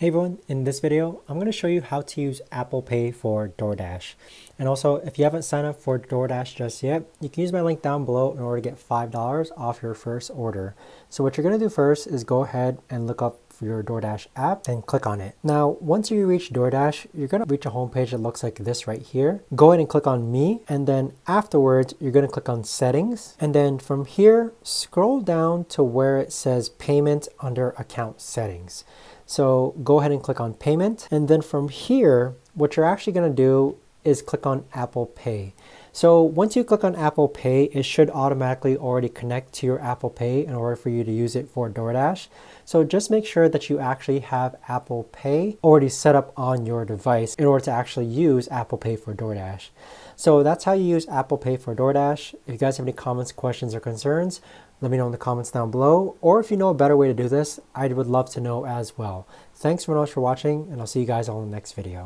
Hey everyone, in this video, I'm going to show you how to use Apple Pay for Doordash. And also, if you haven't signed up for Doordash just yet, you can use my link down below in order to get $5 off your first order. So what you're going to do first is go ahead and look up for your Doordash app and click on it. Now, once you reach Doordash, you're going to reach a homepage that looks like this right here. Go ahead and click on Me, and then afterwards, you're going to click on Settings. And then from here, scroll down to where it says Payment under Account Settings. So go ahead and click on Payment, and then from here, what you're actually going to do is click on Apple Pay. So once you click on Apple Pay, it should automatically already connect to your Apple Pay in order for you to use it for Doordash. So just make sure that you actually have Apple Pay already set up on your device in order to actually use Apple Pay for Doordash. So that's how you use Apple Pay for Doordash. If you guys have any comments, questions, or concerns, let me know in the comments down below. Or if you know a better way to do this, I would love to know as well. Thanks very much for watching, and I'll see you guys all in the next video.